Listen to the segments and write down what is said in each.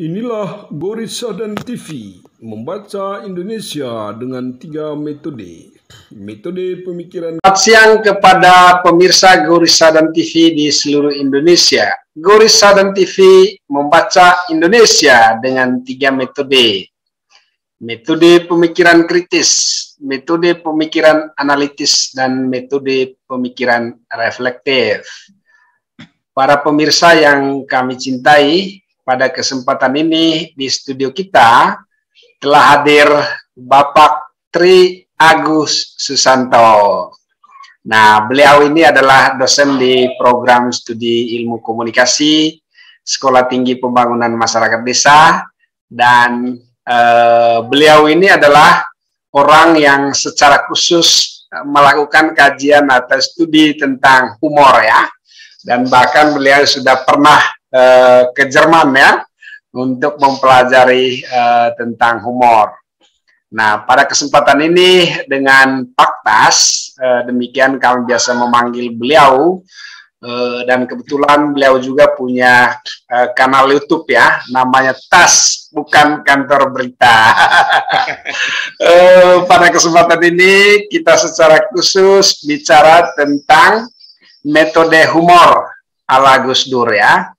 Inilah Goris Sadan TV, membaca Indonesia dengan 3 metode. Metode pemikiran. Selamat siang kepada pemirsa Goris Sadan TV di seluruh Indonesia. Goris Sadan TV membaca Indonesia dengan 3 metode. Metode pemikiran kritis, metode pemikiran analitis, dan metode pemikiran reflektif. Para pemirsa yang kami cintai, pada kesempatan ini di studio kita telah hadir Bapak Tri Agus Susanto. Nah, beliau ini adalah dosen di program studi ilmu komunikasi Sekolah Tinggi Pembangunan Masyarakat Desa, dan beliau ini adalah orang yang secara khusus melakukan kajian atau studi tentang humor ya, dan bahkan beliau sudah pernah ke Jerman ya untuk mempelajari tentang humor. Nah, pada kesempatan ini dengan Pak Tas, demikian kami biasa memanggil beliau, dan kebetulan beliau juga punya kanal YouTube ya, namanya Tas Bukan Kantor Berita. Pada kesempatan ini kita secara khusus bicara tentang metode humor ala Gus Dur ya.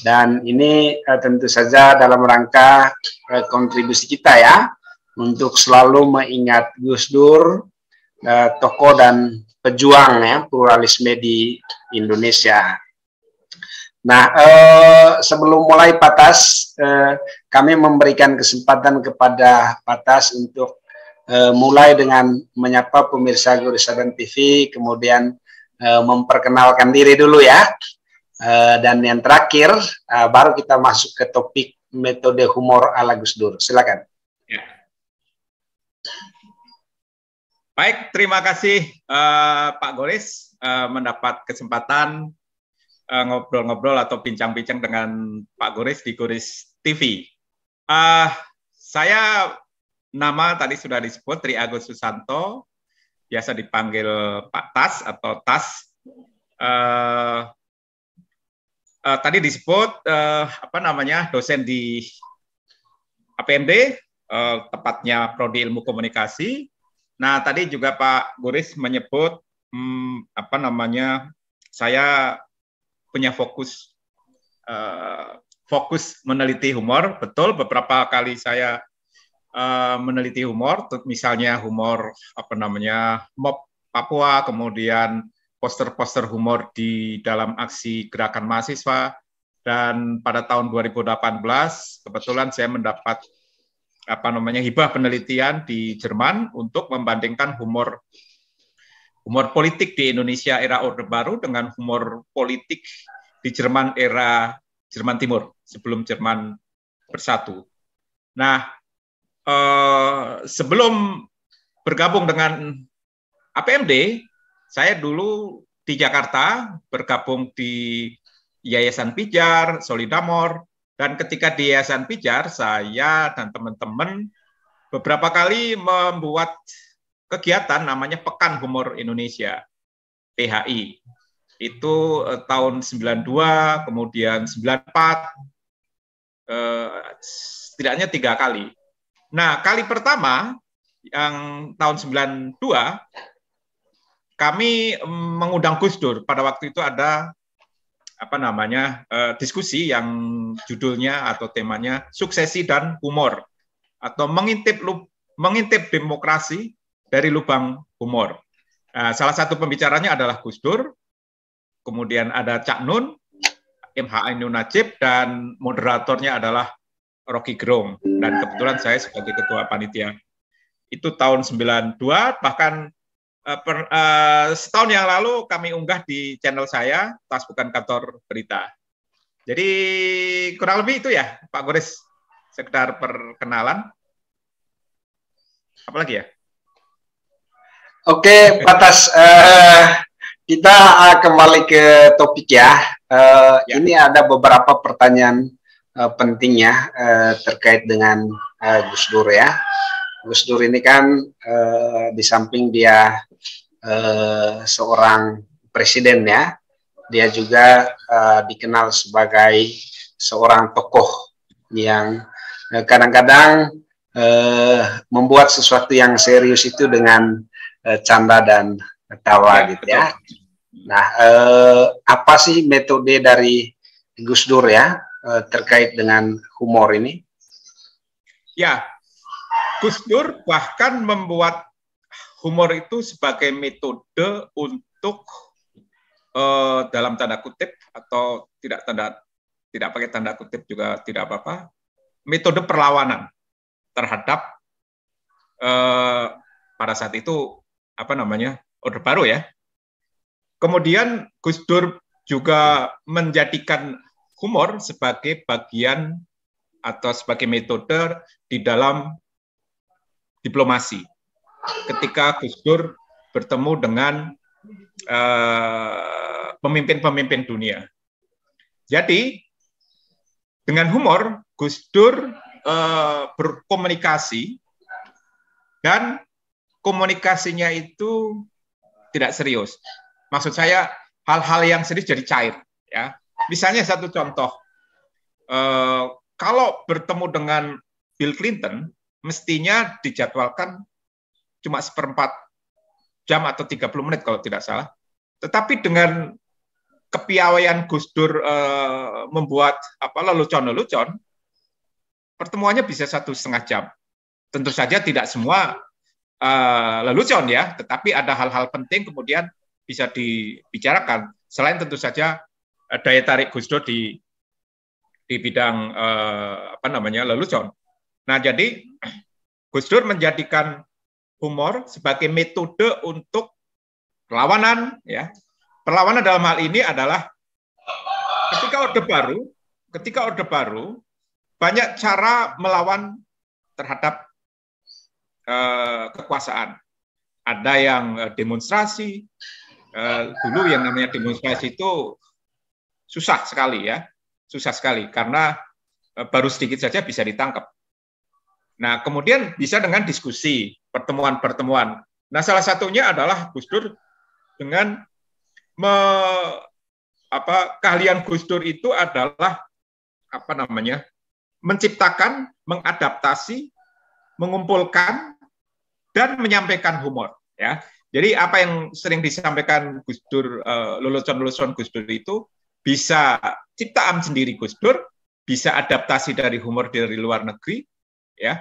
Dan ini tentu saja dalam rangka kontribusi kita ya, untuk selalu mengingat Gus Dur, tokoh dan pejuang ya pluralisme di Indonesia. Nah, sebelum mulai Pak Tas, kami memberikan kesempatan kepada Pak Tas untuk mulai dengan menyapa pemirsa Goris Sadan TV, kemudian memperkenalkan diri dulu ya. Dan yang terakhir, baru kita masuk ke topik metode humor ala Gus Dur. Silakan. Ya. Baik, terima kasih Pak Goris mendapat kesempatan ngobrol-ngobrol atau bincang-bincang dengan Pak Goris di Goris TV. Saya nama tadi sudah disebut Tri Agus Susanto, biasa dipanggil Pak Tas atau Tas. Tadi disebut dosen di APMD, tepatnya Prodi Ilmu Komunikasi. Nah, tadi juga Pak Goris menyebut saya punya fokus meneliti humor. Betul, beberapa kali saya meneliti humor, misalnya humor MOP Papua, kemudian poster-poster humor di dalam aksi gerakan mahasiswa, dan pada tahun 2018 kebetulan saya mendapat hibah penelitian di Jerman untuk membandingkan humor politik di Indonesia era Orde Baru dengan humor politik di Jerman era Jerman Timur sebelum Jerman bersatu. Nah, sebelum bergabung dengan APMD, saya dulu di Jakarta bergabung di Yayasan Pijar, Solidamor, dan ketika di Yayasan Pijar, saya dan teman-teman beberapa kali membuat kegiatan namanya Pekan Humor Indonesia, PHI. Itu tahun 92, kemudian 94, setidaknya 3 kali. Nah, kali pertama yang tahun 92, kami mengundang Gus Dur. Pada waktu itu ada diskusi yang judulnya atau temanya Suksesi dan Humor, atau mengintip demokrasi dari lubang humor. Nah, salah satu pembicaranya adalah Gus Dur, kemudian ada Cak Nun, MH Ainun Najib, dan moderatornya adalah Rocky Gerung. Dan kebetulan saya sebagai ketua panitia. Itu tahun 92, bahkan setahun yang lalu kami unggah di channel saya, Tas Bukan Kantor Berita. Jadi kurang lebih itu ya, Pak Goris, sekedar perkenalan. Apalagi ya? Oke, Pak Tas, kita kembali ke topik ya. Ini ada beberapa pertanyaan penting ya terkait dengan Gus Dur ya. Gus Dur ini kan di samping dia seorang presiden ya, dia juga dikenal sebagai seorang tokoh yang kadang-kadang membuat sesuatu yang serius itu dengan canda dan tawa gitu ya. Nah, apa sih metode dari Gus Dur ya terkait dengan humor ini? Ya, Gus Dur bahkan membuat humor itu sebagai metode untuk dalam tanda kutip atau tidak pakai tanda kutip juga tidak apa-apa, metode perlawanan terhadap pada saat itu apa namanya Orde Baru ya. Kemudian Gus Dur juga menjadikan humor sebagai bagian atau sebagai metode di dalam diplomasi. Ketika Gus Dur bertemu dengan pemimpin-pemimpin dunia. Jadi dengan humor Gus Dur berkomunikasi dan komunikasinya itu tidak serius. Maksud saya hal-hal yang serius jadi cair. Ya, misalnya satu contoh, kalau bertemu dengan Bill Clinton, mestinya dijadwalkan cuma 1/4 jam atau 30 menit kalau tidak salah. Tetapi dengan kepiawaian Gus Dur membuat lelucon-lelucon, pertemuannya bisa 1,5 jam. Tentu saja tidak semua lelucon ya, tetapi ada hal-hal penting kemudian bisa dibicarakan. Selain tentu saja daya tarik Gus Dur di bidang lelucon. Nah, jadi Gus Dur menjadikan humor sebagai metode untuk perlawanan ya. Perlawanan dalam hal ini adalah ketika Orde Baru banyak cara melawan terhadap kekuasaan. Ada yang demonstrasi, dulu yang namanya demonstrasi itu susah sekali karena baru sedikit saja bisa ditangkap. Nah, kemudian bisa dengan diskusi, pertemuan-pertemuan. Nah, salah satunya adalah Gus Dur dengan keahlian Gus Dur itu adalah menciptakan, mengadaptasi, mengumpulkan dan menyampaikan humor ya. Jadi apa yang sering disampaikan Gus Dur, lelucon-lelucon Gus Dur itu bisa ciptaan sendiri Gus Dur, bisa adaptasi dari humor dari luar negeri ya.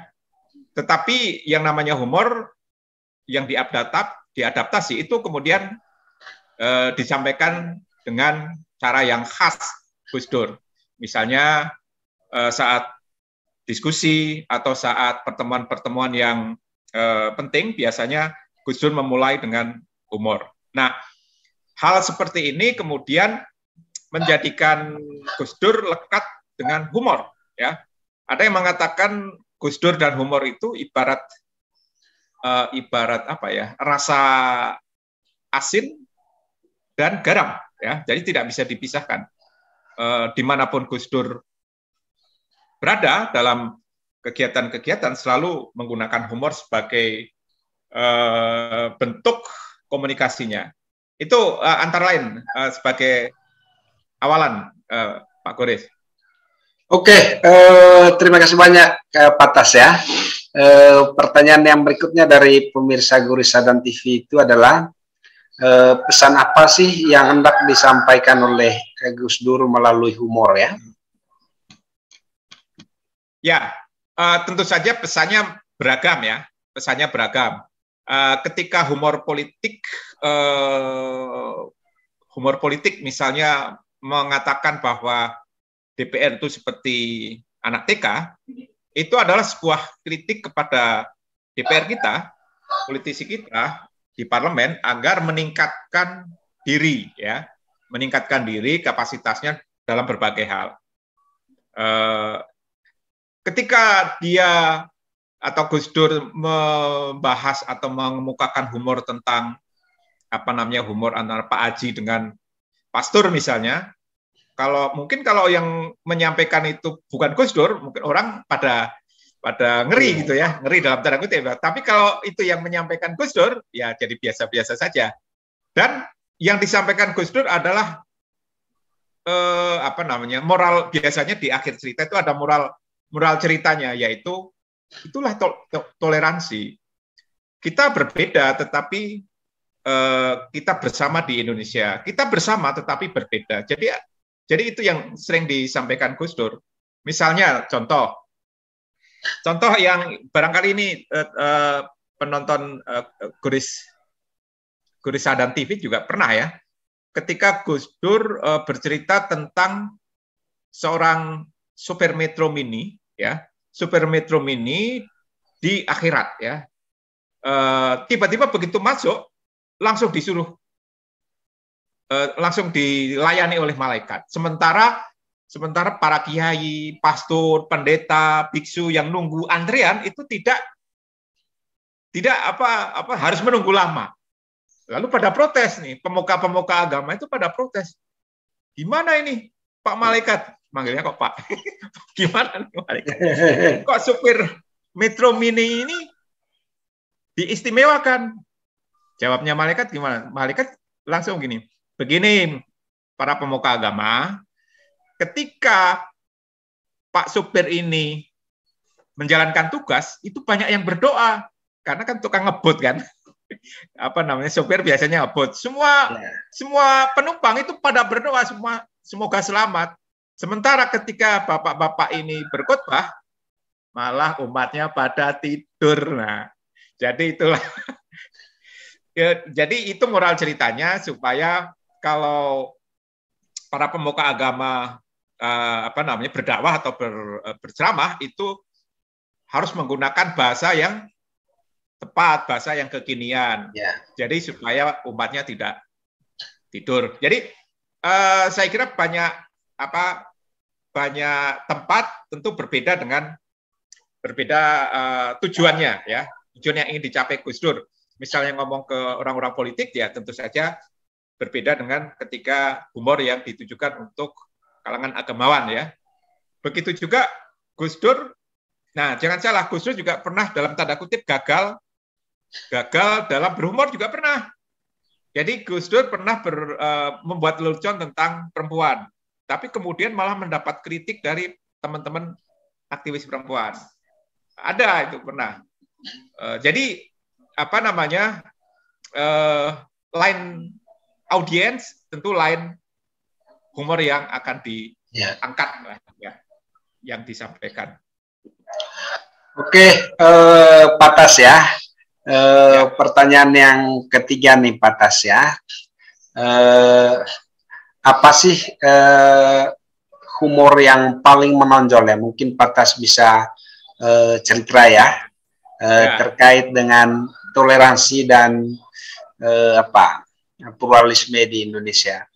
Tetapi yang namanya humor yang diadaptasi itu kemudian disampaikan dengan cara yang khas Gus Dur. Misalnya saat diskusi atau saat pertemuan-pertemuan yang penting, biasanya Gus Dur memulai dengan humor. Nah, hal seperti ini kemudian menjadikan Gus Dur lekat dengan humor. Ya, ada yang mengatakan Gus Dur dan humor itu ibarat rasa asin dan garam. Ya, jadi tidak bisa dipisahkan. Dimanapun Gus Dur berada dalam kegiatan-kegiatan selalu menggunakan humor sebagai bentuk komunikasinya. Itu antara lain sebagai awalan, Pak Goris. Oke, terima kasih banyak Pak Tas ya. Pertanyaan yang berikutnya dari pemirsa Gurisadan TV itu adalah pesan apa sih yang hendak disampaikan oleh Gus Dur melalui humor ya? Ya, tentu saja pesannya beragam ya, pesannya beragam. Ketika humor politik misalnya mengatakan bahwa DPR itu seperti anak TK, itu adalah sebuah kritik kepada DPR kita, politisi kita di parlemen agar meningkatkan diri ya, meningkatkan diri kapasitasnya dalam berbagai hal. Ketika dia atau Gus Dur membahas atau mengemukakan humor tentang humor antara Pak Haji dengan pastor misalnya, kalau yang menyampaikan itu bukan Gus Dur, mungkin orang pada ngeri gitu ya, ngeri dalam tanda kutip. Tapi kalau itu yang menyampaikan Gus Dur, ya jadi biasa-biasa saja. Dan yang disampaikan Gus Dur adalah moral, biasanya di akhir cerita itu ada moral moral ceritanya, yaitu itulah toleransi. Kita berbeda, tetapi kita bersama di Indonesia. Kita bersama, tetapi berbeda. Jadi itu yang sering disampaikan Gus Dur. Misalnya contoh yang barangkali ini penonton Guri Sadan TV juga pernah ya. Ketika Gus Dur bercerita tentang seorang supir Metro Mini, ya, supir Metro Mini di akhirat, ya, tiba-tiba begitu masuk langsung disuruh, langsung dilayani oleh malaikat. Sementara para kiai, pastor, pendeta, biksu yang nunggu antrian itu tidak harus menunggu lama. Lalu pada protes nih, pemuka-pemuka agama itu pada protes. Gimana ini, Pak Malaikat? Manggilnya kok Pak. Gimana nih Malaikat? Kok supir Metro Mini ini diistimewakan? Jawabnya malaikat gimana? Malaikat langsung gini. Begini, para pemuka agama, ketika Pak supir ini menjalankan tugas, itu banyak yang berdoa. Karena kan tukang ngebut kan. Supir biasanya ngebut. Semua penumpang itu pada berdoa, semoga selamat. Sementara ketika bapak-bapak ini berkhotbah, malah umatnya pada tidur. Nah, jadi itulah. Jadi itu moral ceritanya, supaya kalau para pemuka agama berdakwah atau berceramah itu harus menggunakan bahasa yang tepat, bahasa yang kekinian. Yeah. Jadi supaya umatnya tidak tidur. Jadi saya kira banyak tempat tentu berbeda tujuannya, ya, tujuan yang ingin dicapai Gus Dur. Misalnya ngomong ke orang-orang politik, ya tentu saja berbeda dengan ketika humor yang ditujukan untuk kalangan agamawan, ya. Begitu juga Gus Dur. Nah, jangan salah, Gus Dur juga pernah dalam tanda kutip gagal dalam berhumor juga pernah. Jadi Gus Dur pernah membuat lelucon tentang perempuan, tapi kemudian malah mendapat kritik dari teman-teman aktivis perempuan. Ada itu pernah. Jadi lain audiens, tentu lain humor yang akan diangkat, ya, yang disampaikan. Oke, Pak Tas ya. Pertanyaan yang ketiga nih Pak Tas ya. Apa sih humor yang paling menonjol ya? Mungkin Pak Tas bisa cerita ya, terkait dengan toleransi dan pluralisme di Indonesia.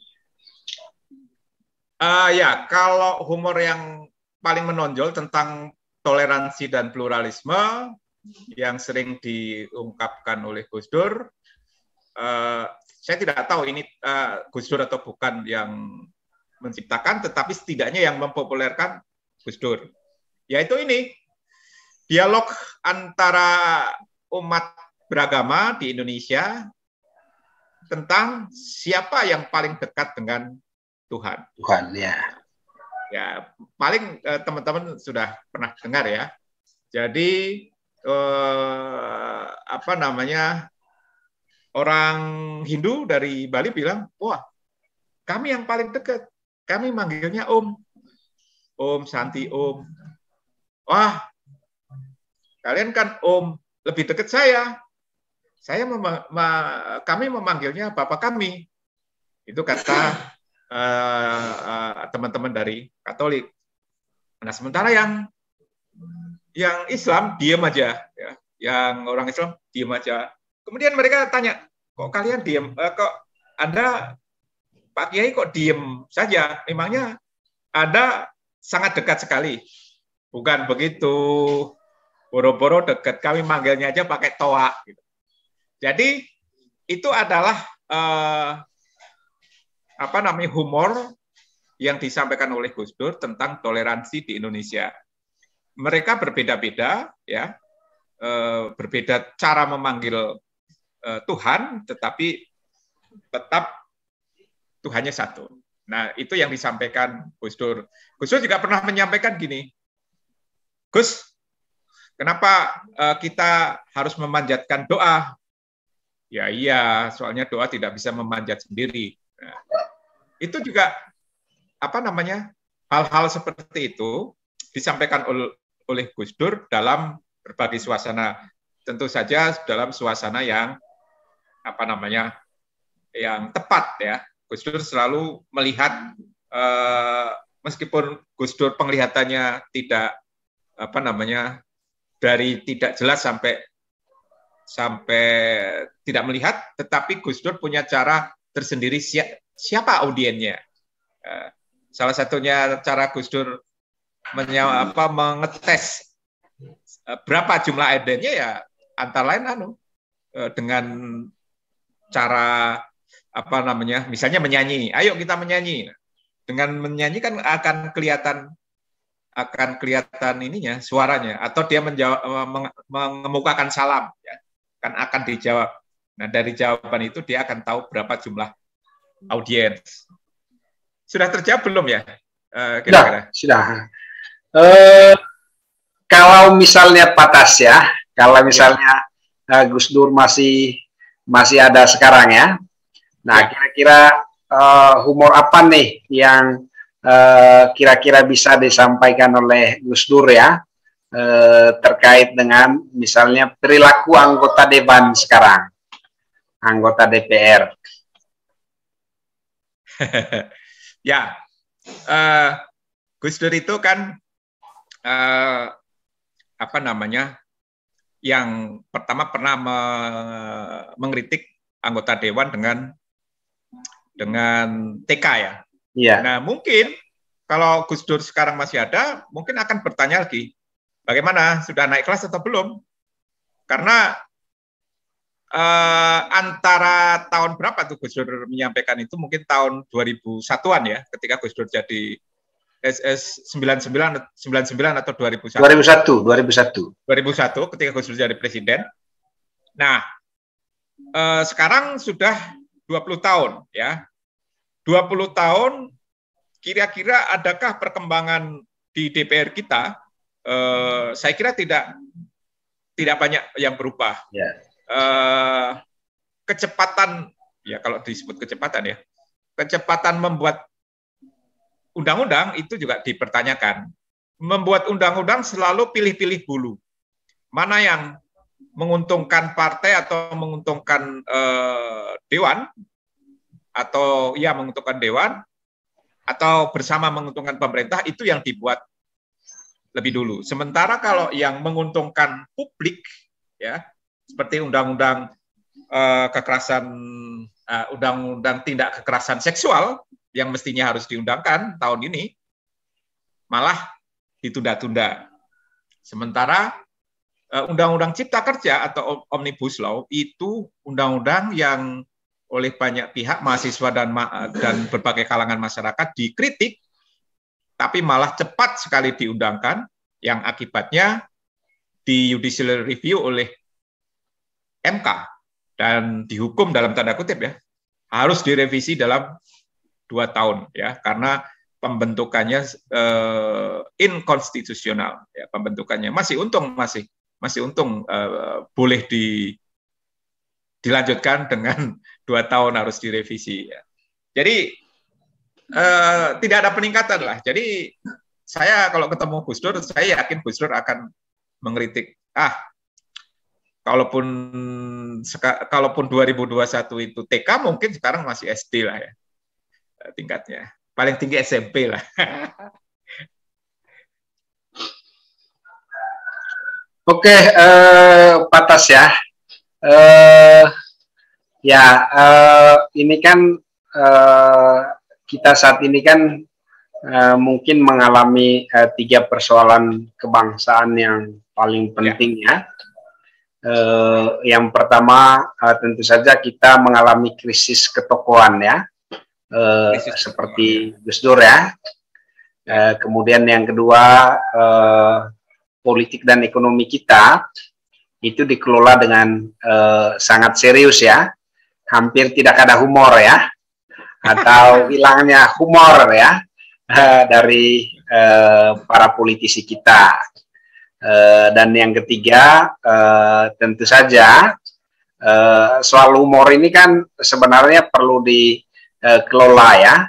Ya, kalau humor yang paling menonjol tentang toleransi dan pluralisme yang sering diungkapkan oleh Gus Dur, saya tidak tahu ini Gus Dur atau bukan yang menciptakan, tetapi setidaknya yang mempopulerkan Gus Dur. Yaitu ini, dialog antara umat beragama di Indonesia tentang siapa yang paling dekat dengan Tuhan. Tuhan, ya. Ya, paling teman-teman sudah pernah dengar ya. Jadi orang Hindu dari Bali bilang, wah, kami yang paling dekat. Kami manggilnya Om. Om Santi Om. Wah, kalian kan Om, lebih dekat saya. Kami memanggilnya Bapak kami. Itu kata teman-teman dari Katolik. Nah, sementara yang Islam diam aja, ya. Yang orang Islam diam aja. Kemudian mereka tanya, kok kalian diam? Kok Anda, Pak Kiai, kok diam saja? Memangnya Anda sangat dekat sekali? Bukan begitu. Boro-boro dekat, kami manggilnya aja pakai toa. Gitu. Jadi itu adalah humor yang disampaikan oleh Gus Dur tentang toleransi di Indonesia. Mereka berbeda-beda, ya, berbeda cara memanggil Tuhan, tetapi tetap Tuhannya satu. Nah, itu yang disampaikan Gus Dur. Gus Dur juga pernah menyampaikan gini, Gus, kenapa kita harus memanjatkan doa? Ya iya, soalnya doa tidak bisa memanjat sendiri. Nah, itu juga apa namanya, hal-hal seperti itu disampaikan oleh Gus Dur dalam berbagai suasana. Tentu saja dalam suasana yang apa namanya, yang tepat ya. Gus Dur selalu melihat meskipun Gus Dur penglihatannya tidak apa namanya, dari tidak jelas sampai tidak melihat, tetapi Gus Dur punya cara tersendiri siapa audiennya. Salah satunya cara Gus Dur mengetes berapa jumlah audiennya ya antara lain dengan cara apa namanya, misalnya menyanyi. Ayo kita menyanyi. Dengan menyanyi kan akan kelihatan ininya, suaranya, atau dia mengemukakan salam ya, kan akan dijawab. Nah, dari jawaban itu dia akan tahu berapa jumlah audiens. Sudah terjawab belum ya? Kira-kira? Sudah. Kalau misalnya Patas ya, kalau misalnya Gus Dur masih ada sekarang ya. Nah, kira-kira humor apa nih yang kira-kira bisa disampaikan oleh Gus Dur ya, terkait dengan misalnya perilaku anggota Dewan sekarang, anggota DPR. Ya, Gus Dur itu kan apa namanya, yang pertama pernah mengkritik anggota Dewan dengan TK ya. Iya. Nah, mungkin kalau Gus Dur sekarang masih ada, mungkin akan bertanya lagi, bagaimana, sudah naik kelas atau belum? Karena antara tahun berapa tuh Gus Dur menyampaikan itu, mungkin tahun 2001-an ya, ketika Gus Dur jadi SS 99 atau 2001. 2001 ketika Gus Dur jadi presiden. Nah, sekarang sudah 20 tahun ya. 20 tahun, kira-kira adakah perkembangan di DPR kita? Saya kira tidak banyak yang berubah. Yeah. Kecepatan, ya kalau disebut kecepatan ya, kecepatan membuat undang-undang itu juga dipertanyakan. Membuat undang-undang selalu pilih-pilih bulu. Mana yang menguntungkan partai atau menguntungkan dewan, atau ya menguntungkan dewan, atau bersama menguntungkan pemerintah, itu yang dibuat lebih dulu. Sementara kalau yang menguntungkan publik, ya seperti undang-undang kekerasan, undang-undang tindak kekerasan seksual yang mestinya harus diundangkan tahun ini, malah ditunda-tunda. Sementara undang-undang Cipta Kerja atau Omnibus Law itu undang-undang yang oleh banyak pihak, mahasiswa dan berbagai kalangan masyarakat dikritik, tapi malah cepat sekali diundangkan, yang akibatnya di judicial review oleh MK dan dihukum dalam tanda kutip ya, harus direvisi dalam 2 tahun ya, karena pembentukannya inkonstitusional ya, pembentukannya masih untung boleh dilanjutkan dengan 2 tahun harus direvisi ya. Jadi tidak ada peningkatan lah. Jadi saya kalau ketemu Gus Dur, saya yakin Gus Dur akan mengkritik, kalaupun 2021 itu TK, mungkin sekarang masih SD lah ya tingkatnya. Paling tinggi SMP lah. Oke, Patas ya. Ini kan kita saat ini kan mungkin mengalami 3 persoalan kebangsaan yang paling penting ya. Yang pertama tentu saja kita mengalami krisis ketokohan ya, seperti Gus Dur ya. Kemudian yang kedua, politik dan ekonomi kita itu dikelola dengan sangat serius ya, hampir tidak ada humor ya, atau hilangnya humor ya dari para politisi kita. Dan yang ketiga, tentu saja soal humor ini kan sebenarnya perlu dikelola ya,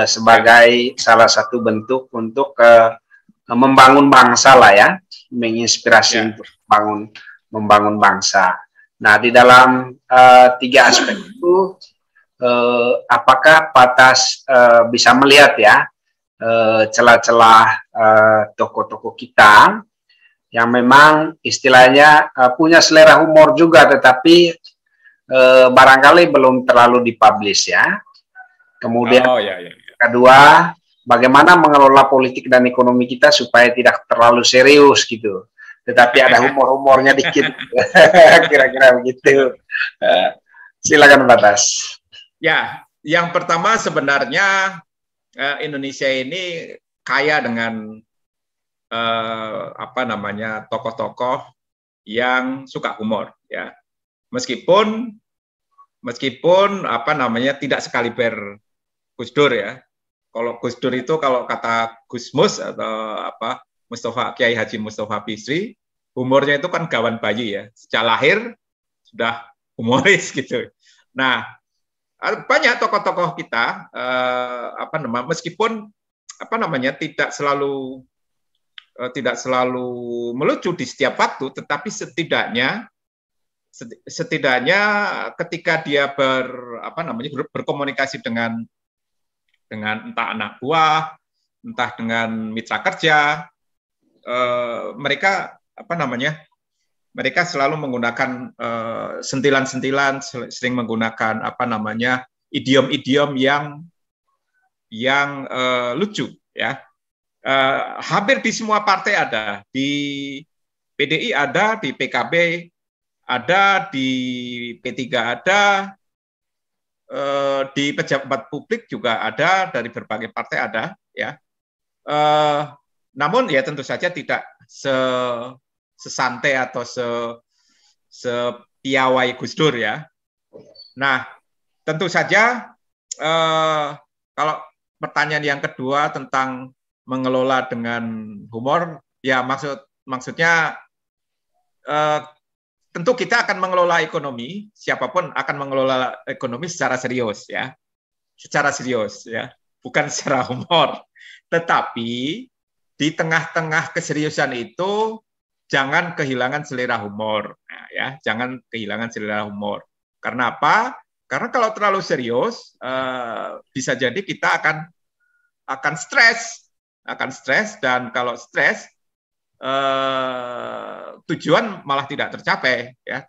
sebagai salah satu bentuk untuk membangun bangsa lah ya, menginspirasi untuk membangun bangsa. Nah, di dalam tiga aspek itu, apakah Patas bisa melihat ya celah-celah tokoh-tokoh kita yang memang istilahnya punya selera humor juga, tetapi barangkali belum terlalu dipublish ya. Kemudian kedua, bagaimana mengelola politik dan ekonomi kita supaya tidak terlalu serius gitu, tetapi ada humor-humornya dikit. Kira-kira begitu. Silakan Batas. Ya, yang pertama sebenarnya Indonesia ini kaya dengan tokoh-tokoh yang suka humor ya, meskipun tidak sekaliber Gus Dur ya. Kalau Gus Dur itu, kalau kata Gus Mus atau Kiai Haji Mustafa Bisri, humornya itu kan gawan bayi ya, sejak lahir sudah humoris gitu. Nah, banyak tokoh-tokoh kita meskipun tidak selalu melucu di setiap waktu, tetapi setidaknya ketika dia berkomunikasi dengan entah anak buah, entah dengan mitra kerja, mereka selalu menggunakan sentilan-sentilan, sering menggunakan idiom-idiom yang lucu ya. Hampir di semua partai ada, di PDI ada, di PKB ada, di P3 ada, di pejabat publik juga ada, dari berbagai partai ada ya. Namun ya tentu saja tidak sesantai atau sepiawai Gus Dur ya. Nah, tentu saja kalau pertanyaan yang kedua tentang mengelola dengan humor, ya maksudnya tentu kita akan mengelola ekonomi, siapapun akan mengelola ekonomi secara serius ya, bukan secara humor. Tetapi di tengah-tengah keseriusan itu jangan kehilangan selera humor, ya, jangan kehilangan selera humor. Karena apa? Karena kalau terlalu serius, bisa jadi kita akan stres, dan kalau stres, tujuan malah tidak tercapai, ya,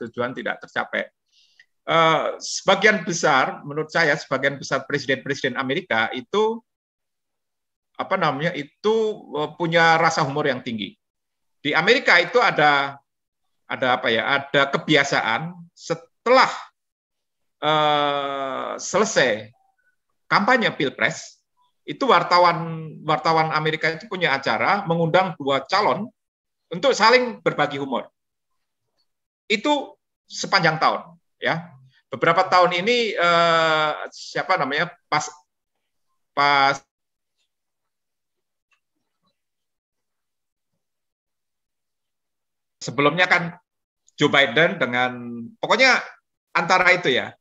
sebagian besar, menurut saya, sebagian besar presiden-presiden Amerika itu punya rasa humor yang tinggi. Di Amerika itu ada kebiasaan setelah selesai kampanye Pilpres, itu wartawan Amerika itu punya acara mengundang dua calon untuk saling berbagi humor. Itu sepanjang tahun, ya. Beberapa tahun ini pas sebelumnya kan Joe Biden dengan, pokoknya antara itu ya.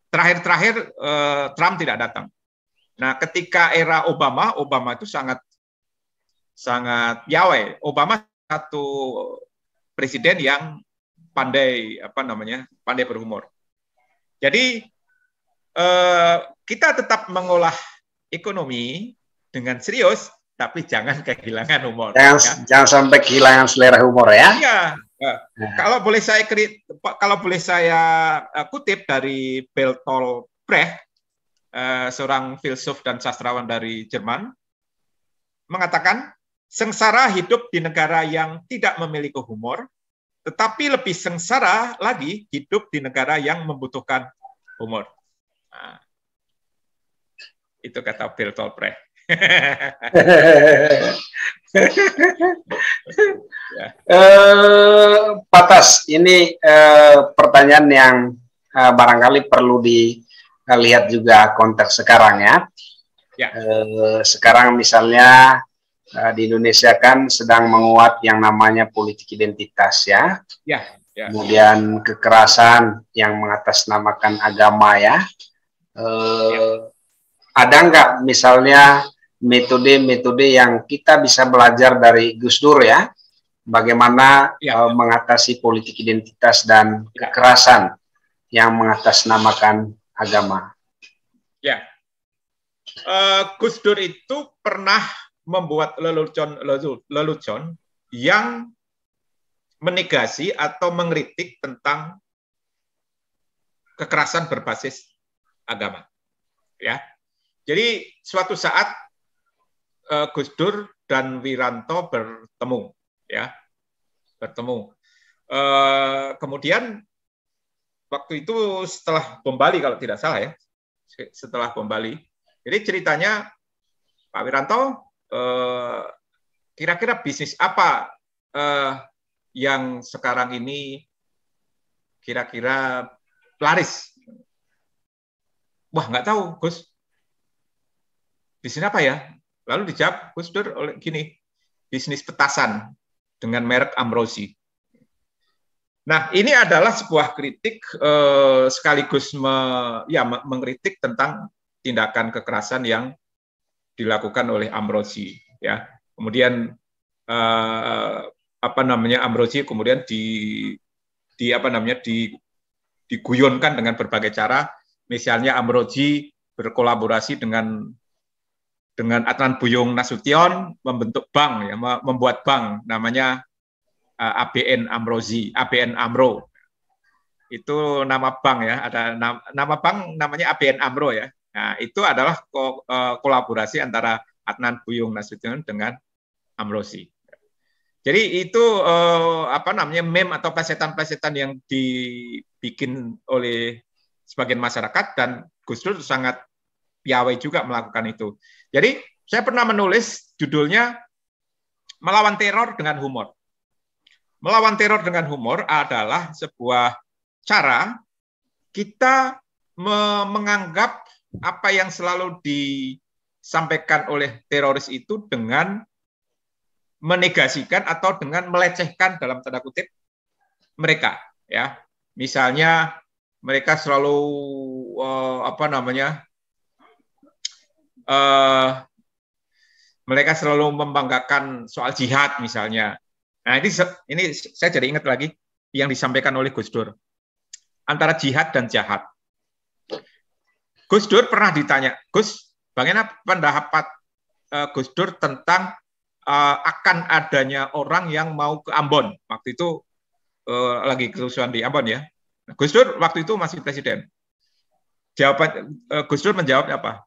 Terakhir Trump tidak datang. Nah, ketika era Obama itu sangat piawai. Obama satu presiden yang pandai berhumor. Jadi kita tetap mengolah ekonomi dengan serius, tapi jangan kehilangan humor. Jangan sampai kehilangan selera humor ya. Iya. Kalau boleh saya kutip dari Bertolt Brecht, seorang filsuf dan sastrawan dari Jerman, mengatakan, sengsara hidup di negara yang tidak memiliki humor, tetapi lebih sengsara lagi hidup di negara yang membutuhkan humor. Nah, itu kata Bertolt Brecht. Patas, ini pertanyaan yang barangkali perlu dilihat juga konteks sekarang ya. Sekarang misalnya di Indonesia kan sedang menguat yang namanya politik identitas ya. Ya. Kemudian kekerasan yang mengatasnamakan agama ya. Ada nggak misalnya metode-metode yang kita bisa belajar dari Gus Dur ya, bagaimana mengatasi politik identitas dan kekerasan yang mengatasnamakan agama? Ya, Gus Dur itu pernah membuat lelucon yang menegasi atau mengkritik tentang kekerasan berbasis agama. Ya, jadi suatu saat Gus Dur dan Wiranto bertemu, kemudian waktu itu setelah bom Bali kalau tidak salah ya, setelah bom Bali. Jadi ceritanya Pak Wiranto kira-kira bisnis apa yang sekarang ini kira-kira laris? Wah, nggak tahu, Gus. Bisnis apa ya? Lalu dijawab Gus Dur oleh gini, bisnis petasan dengan merek Ambrosi. Nah, ini adalah sebuah kritik sekaligus mengkritik tentang tindakan kekerasan yang dilakukan oleh Ambrosi. Ya, kemudian Ambrosi kemudian diguyonkan dengan berbagai cara. Misalnya Ambrosi berkolaborasi dengan Adnan Buyung Nasution membentuk bank, ya, membuat bank namanya ABN Ambrosi, ABN Amro. Itu nama bank ya, ada nama bank namanya ABN Amro ya. Nah, itu adalah kolaborasi antara Adnan Buyung Nasution dengan Ambrosi. Jadi itu meme atau plesetan-plesetan yang dibikin oleh sebagian masyarakat, dan Gus Dur sangat piawai juga melakukan itu. Jadi saya pernah menulis judulnya Melawan Teror dengan Humor. Melawan teror dengan humor adalah sebuah cara kita menganggap apa yang selalu disampaikan oleh teroris itu dengan menegasikan atau dengan melecehkan dalam tanda kutip mereka, ya. Misalnya mereka selalu mereka selalu membanggakan soal jihad misalnya. Nah, ini saya jadi ingat lagi yang disampaikan oleh Gus Dur antara jihad dan jahat. Gus Dur pernah ditanya, Gus, bagaimana pendapat Gus Dur tentang akan adanya orang yang mau ke Ambon? Waktu itu lagi kerusuhan di Ambon ya. Gus Dur waktu itu masih presiden. Jawaban Gus Dur menjawab apa?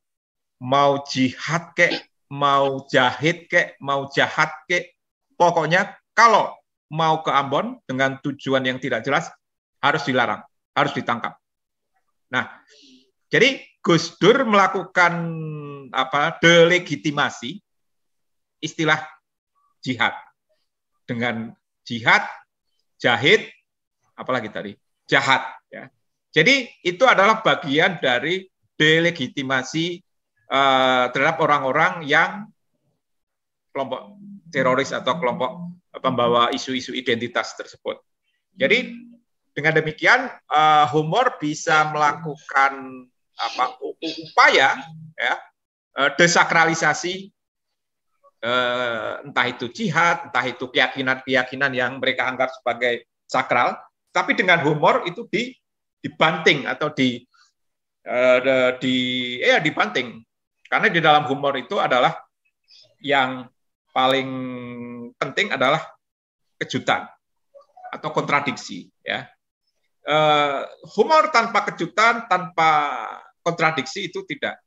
Mau jihad kek, mau jahit kek, mau jahat kek, pokoknya kalau mau ke Ambon dengan tujuan yang tidak jelas harus dilarang, harus ditangkap. Nah, jadi Gus Dur melakukan delegitimasi istilah jihad dengan jihad, jahit, apalagi tadi jahat. Ya. Jadi itu adalah bagian dari delegitimasi terhadap orang-orang yang kelompok teroris atau kelompok pembawa isu-isu identitas tersebut. Jadi dengan demikian humor bisa melakukan upaya ya, desakralisasi entah itu jihad, entah itu keyakinan-keyakinan yang mereka anggap sebagai sakral, tapi dengan humor itu dibanting atau dibanting. Karena di dalam humor itu adalah yang paling penting adalah kejutan atau kontradiksi. Ya. Humor tanpa kejutan, tanpa kontradiksi itu tidak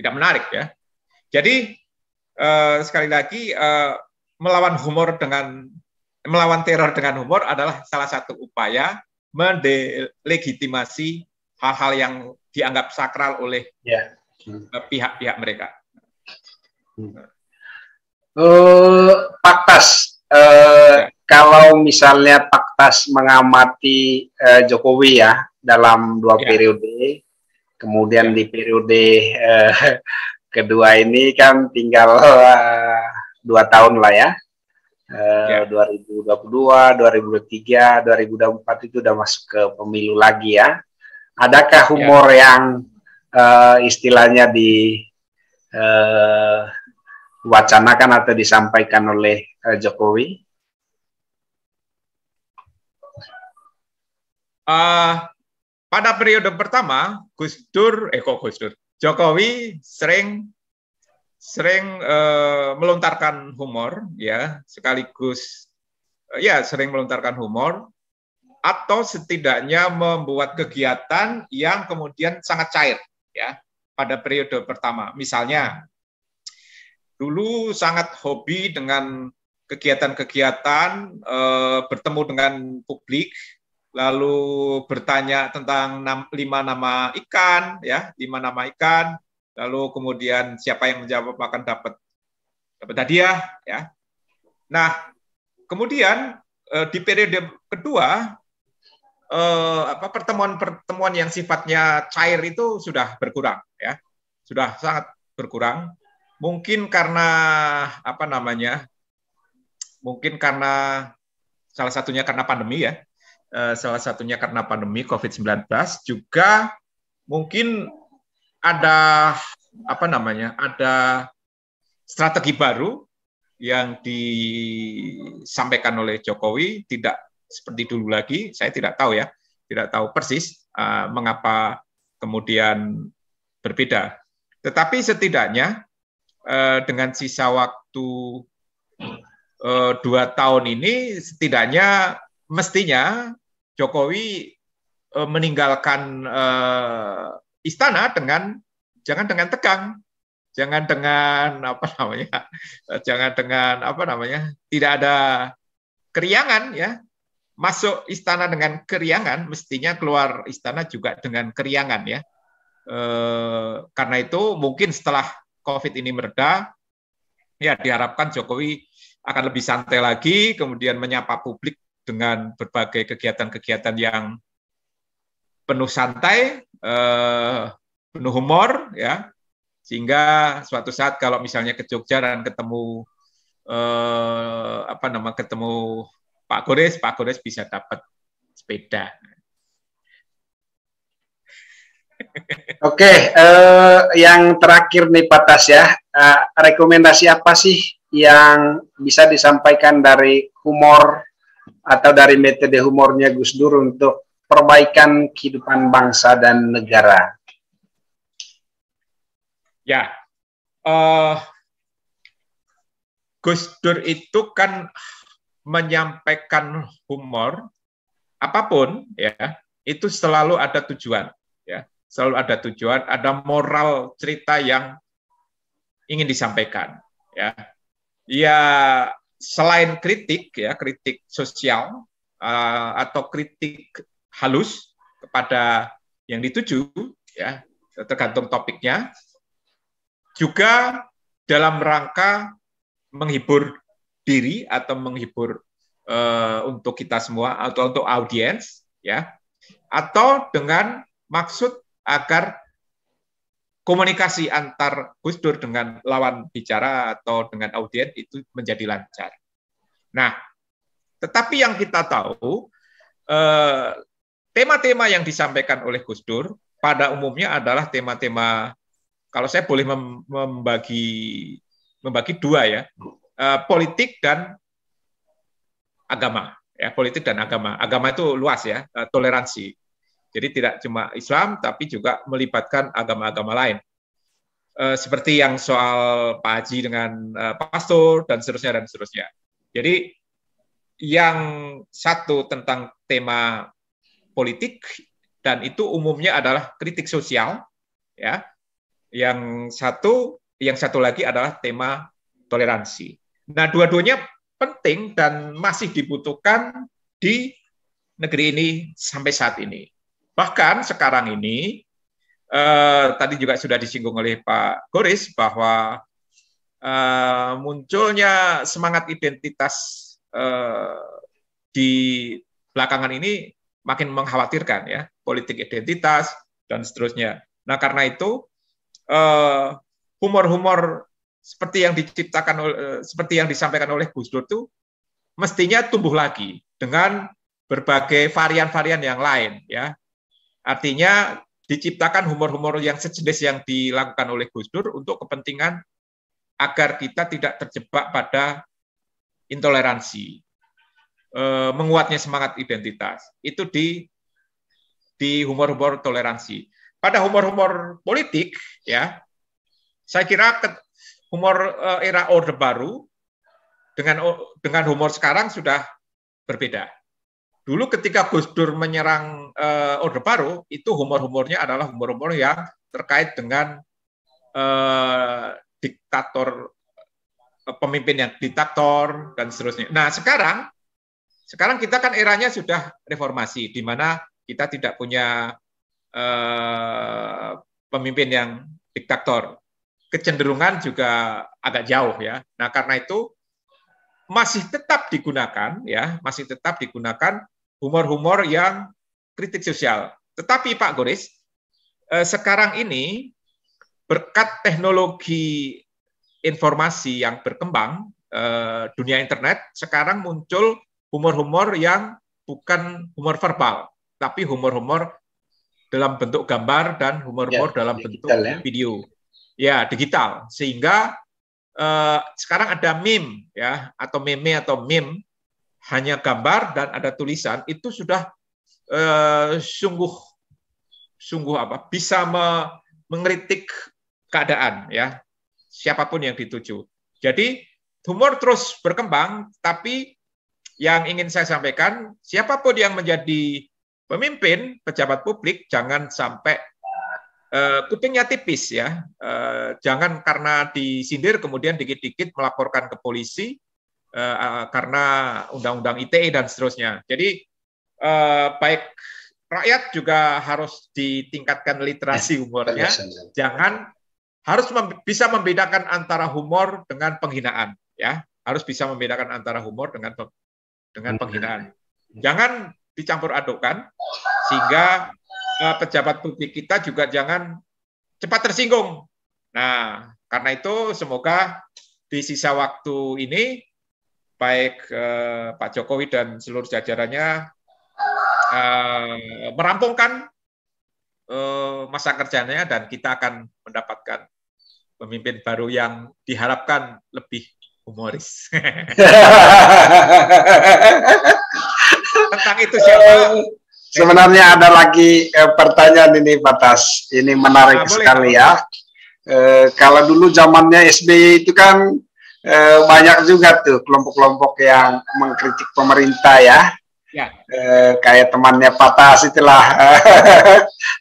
menarik ya. Jadi sekali lagi melawan teror dengan humor adalah salah satu upaya mendelegitimasi hal-hal yang dianggap sakral oleh pihak-pihak mereka. Paktas, kalau misalnya Paktas mengamati Jokowi ya dalam 2 periode, kemudian di periode kedua ini kan tinggal 2 tahun lah ya. 2022, 2023, 2024 itu udah masuk ke pemilu lagi ya. Adakah humor yang istilahnya wacanakan atau disampaikan oleh Jokowi? Pada periode pertama, Jokowi sering melontarkan humor, ya, sekaligus sering melontarkan humor, atau setidaknya membuat kegiatan yang kemudian sangat cair, ya, pada periode pertama. Misalnya, dulu sangat hobi dengan kegiatan-kegiatan bertemu dengan publik, lalu bertanya tentang 5 nama ikan, ya, 5 nama ikan, lalu kemudian siapa yang menjawab akan dapat hadiah, ya. Nah, kemudian di periode kedua, pertemuan yang sifatnya cair itu sudah berkurang, ya, sudah sangat berkurang. Mungkin karena mungkin karena salah satunya karena pandemi, ya. Salah satunya karena pandemi COVID-19, juga mungkin ada ada strategi baru yang disampaikan oleh Jokowi, tidak seperti dulu lagi. Saya tidak tahu, ya, tidak tahu persis mengapa kemudian berbeda. Tetapi setidaknya dengan sisa waktu 2 tahun ini, setidaknya mestinya Jokowi meninggalkan istana jangan dengan tegang, jangan dengan tidak ada keriangan, ya. Masuk istana dengan keriangan, mestinya keluar istana juga dengan keriangan, ya. Karena itu mungkin setelah COVID ini mereda, ya, diharapkan Jokowi akan lebih santai lagi, kemudian menyapa publik dengan berbagai kegiatan-kegiatan yang penuh santai, penuh humor, ya, sehingga suatu saat kalau misalnya ke Jogja dan ketemu ketemu Pak Gores bisa dapat sepeda. Oke, yang terakhir nih Pak Tasya, rekomendasi apa sih yang bisa disampaikan dari humor atau dari metode humornya Gus Dur untuk perbaikan kehidupan bangsa dan negara? Ya, Gus Dur itu kan menyampaikan humor apapun, ya, itu selalu ada tujuan, ya, selalu ada tujuan, ada moral cerita yang ingin disampaikan, ya. Ya, selain kritik, ya, kritik sosial atau kritik halus kepada yang dituju, ya, tergantung topiknya, juga dalam rangka menghibur diri atau menghibur untuk kita semua atau untuk audiens, ya, atau dengan maksud agar komunikasi antar Gus Dur dengan lawan bicara atau dengan audiens itu menjadi lancar. Nah, tetapi yang kita tahu, tema-tema yang disampaikan oleh Gus Dur pada umumnya adalah tema-tema, kalau saya boleh membagi 2, ya, politik dan agama, ya, politik dan agama. Agama itu luas, ya, toleransi. Jadi tidak cuma Islam, tapi juga melibatkan agama-agama lain. Seperti yang soal Pak Haji dengan pastor, dan seterusnya, dan seterusnya. Jadi, yang satu tentang tema politik, dan itu umumnya adalah kritik sosial, ya. Yang satu lagi adalah tema toleransi. Nah, dua-duanya penting dan masih dibutuhkan di negeri ini sampai saat ini. Bahkan sekarang ini, tadi juga sudah disinggung oleh Pak Gores bahwa munculnya semangat identitas di belakangan ini makin mengkhawatirkan, ya, politik identitas dan seterusnya. Nah, karena itu humor-humor seperti yang disampaikan oleh Gus Dur itu mestinya tumbuh lagi dengan berbagai varian-varian yang lain, ya. Artinya diciptakan humor-humor yang sejenis yang dilakukan oleh Gus Dur untuk kepentingan agar kita tidak terjebak pada intoleransi, menguatnya semangat identitas. Itu di humor-humor toleransi. Pada humor-humor politik, ya, saya kira humor era Orde Baru dengan humor sekarang sudah berbeda. Dulu ketika Gus Dur menyerang Orde Baru, itu humor-humornya adalah humor-humor yang terkait dengan diktator, pemimpin yang diktator dan seterusnya. Nah, sekarang kita kan eranya sudah reformasi, di mana kita tidak punya pemimpin yang diktator. Kecenderungan juga agak jauh, ya. Nah, karena itu masih tetap digunakan, ya, masih tetap digunakan humor-humor yang kritik sosial. Tetapi Pak Goris, sekarang ini berkat teknologi informasi yang berkembang, dunia internet, sekarang muncul humor-humor yang bukan humor verbal, tapi humor-humor dalam bentuk gambar dan humor-humor dalam bentuk video. Ya, digital. Sehingga sekarang ada meme, ya, atau meme atau meme, hanya gambar dan ada tulisan, itu sudah sungguh bisa mengkritik keadaan, ya, siapapun yang dituju. Jadi humor terus berkembang, tapi yang ingin saya sampaikan, siapapun yang menjadi pemimpin, pejabat publik, jangan sampai kupingnya tipis, ya. Jangan karena disindir kemudian dikit-dikit melaporkan ke polisi karena undang-undang ITE dan seterusnya. Jadi baik rakyat juga harus ditingkatkan literasi humornya. Jangan, harus bisa membedakan antara humor dengan penghinaan, ya. Harus bisa membedakan antara humor dengan penghinaan. Jangan dicampur adukkan sehingga pejabat publik kita juga jangan cepat tersinggung. Nah, karena itu semoga di sisa waktu ini baik Pak Jokowi dan seluruh jajarannya merampungkan masa kerjanya dan kita akan mendapatkan pemimpin baru yang diharapkan lebih humoris. Tentang itu siapa? Sebenarnya ada lagi pertanyaan ini, Pak Tas. Ini menarik sekali, ya. Kalau dulu zamannya SBY itu kan banyak juga tuh kelompok-kelompok yang mengkritik pemerintah, ya. Ya. Kayak temannya Pak Tas itulah.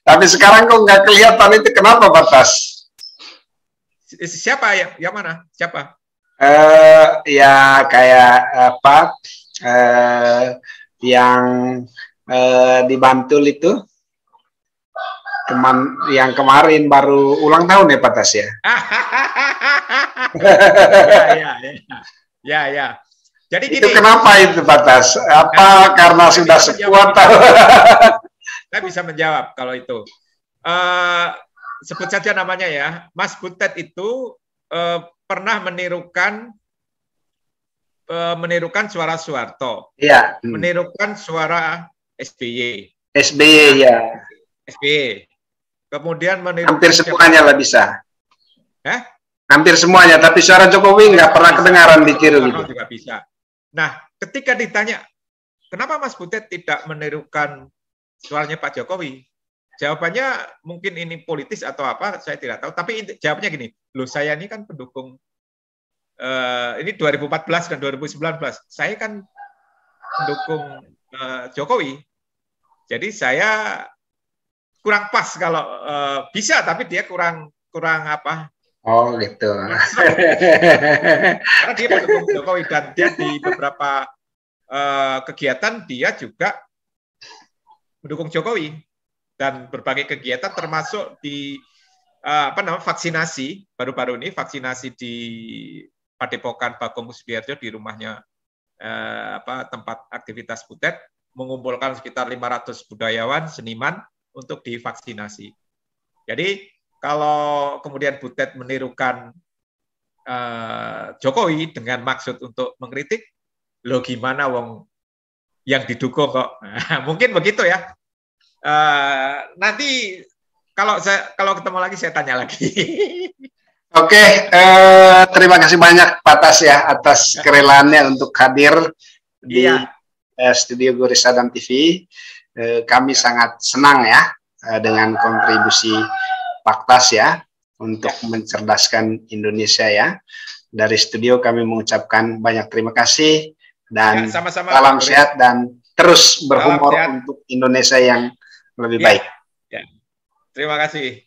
Tapi sekarang kok nggak kelihatan itu, kenapa, Pak Tas? Siapa yang mana? Siapa? Ya kayak apa? Yang di Bantul itu, teman yang kemarin baru ulang tahun ya Pak Tas, ya. Ya. Jadi itu gini, kenapa itu Pak Tas? Apa karena sudah sekuat? Saya bisa menjawab kalau itu. Sebut saja namanya, ya. Mas Butet itu pernah menirukan suara Soeharto. Iya. Menirukan suara SBY. SBY, ya. SBY. Kemudian menirukan hampir semuanya lah bisa. Hampir semuanya, tapi suara Jokowi nggak pernah kedengaran ditiru gitu. Juga bisa. Nah, ketika ditanya, kenapa Mas Butet tidak menirukan suaranya Pak Jokowi? Jawabannya mungkin ini politis atau apa, saya tidak tahu. Tapi jawabnya gini, loh saya ini kan pendukung, ini 2014 dan 2019. Saya kan pendukung Jokowi. Jadi saya kurang pas kalau bisa, tapi dia kurang apa? Oh gitu. Karena dia pendukung Jokowi dan dia di beberapa kegiatan dia juga mendukung Jokowi dan berbagai kegiatan termasuk di vaksinasi baru-baru ini, vaksinasi di Padepokan Bagong Kussudiarjo di rumahnya tempat aktivitas Butet, mengumpulkan sekitar 500 budayawan, seniman untuk divaksinasi. Jadi kalau kemudian Butet menirukan Jokowi dengan maksud untuk mengkritik, lo gimana wong yang didukung kok. Mungkin begitu ya. Nanti kalau ketemu lagi saya tanya lagi. Oke, terima kasih banyak Pak Tas ya atas kerelaannya untuk hadir di studio Gori Sadam TV. Kami sangat senang ya dengan kontribusi Pak Tas ya untuk mencerdaskan Indonesia ya. Dari studio kami mengucapkan banyak terima kasih dan sama-sama, salam sehat dan terus berhumor untuk Indonesia yang lebih baik. Terima kasih.